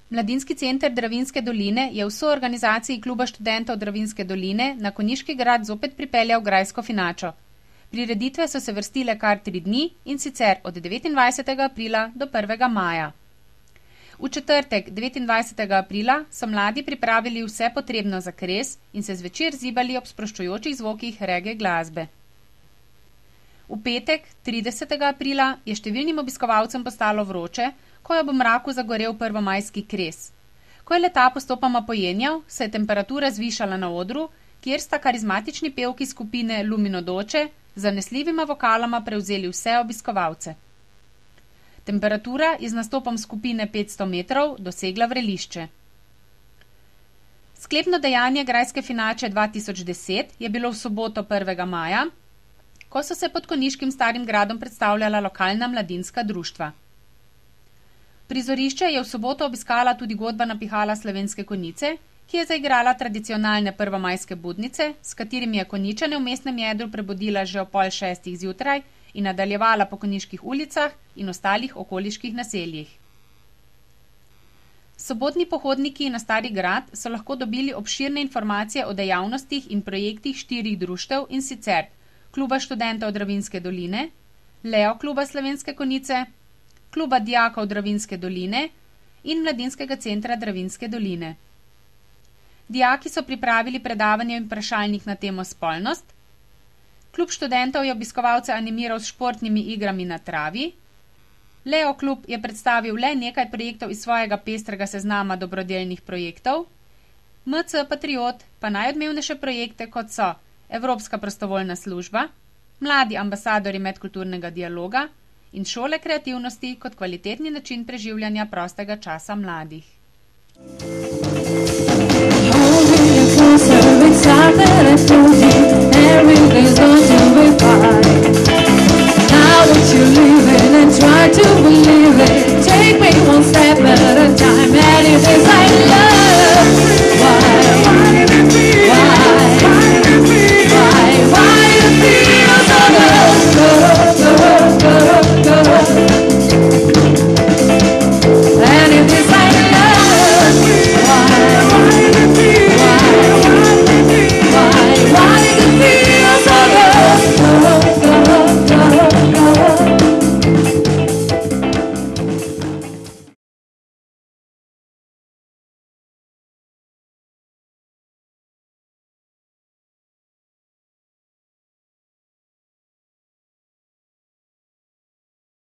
Mladinski center Dravinjske doline je v soorganizaciji Kluba študentov Dravinjske doline na Konjiški grad zopet pripeljal grajsko finačo. Prireditve so se vrstile kar 3 dni, in sicer od 29. aprila do 1. maja. V četrtek, 29. aprila, so mladi pripravili vse potrebno za kres in se zvečer zibali ob sproščujočih zvokih reggae glasbe. V petek, 30. aprila, je številnim obiskovalcem postalo vroče, ko je ob mraku zagorel prvomajski kres. Ko je leta postopoma pojenjal, se je temperatura zvišala na odru, kjer sta karizmatični pevki skupine Luminodoče z zanesljivima vokalama prevzeli vse obiskovalce. Temperatura je z nastopom skupine 500 metrov dosegla vrelišče. Sklepno dejanje grajske finače 2010 je bilo v soboto 1. maja, ko so se pod konjiškim Starim gradom predstavljala lokalna mladinska društva. Prizorišče je v soboto obiskala tudi godbena pihala Slovenske Konjice, ki je zaigrala tradicionalne prvomajske budnice, s katerimi je Konjičane v mestnem jedru prebudila že ob 5:30 zjutraj in nadaljevala po konjiških ulicah in ostalih okoliških naseljih. Sobotni pohodniki na Stari grad so lahko dobili obširne informacije o dejavnostih in projektih 4 društev, in sicer Kluba študentov Dravinjske doline, Leo kluba Slovenske Konjice, Kluba dijakov Dravinjske doline in Mladinskega centra Dravinjske doline. Dijaki so pripravili predavanje in vprašalnik na temo spolnost. Klub študentov je obiskovalce animiral s športnimi igrami na travi. Leo klub je predstavil le nekaj projektov iz svojega pestrega seznama dobrodelnih projektov. MC Patriot pa najodmevnejše projekte, kot so Evropska prostovoljna služba, mladi ambasadori medkulturnega dialoga in šole kreativnosti kot kvalitetni način preživljanja prostega časa mladih. Now that you leave it and try to believe it,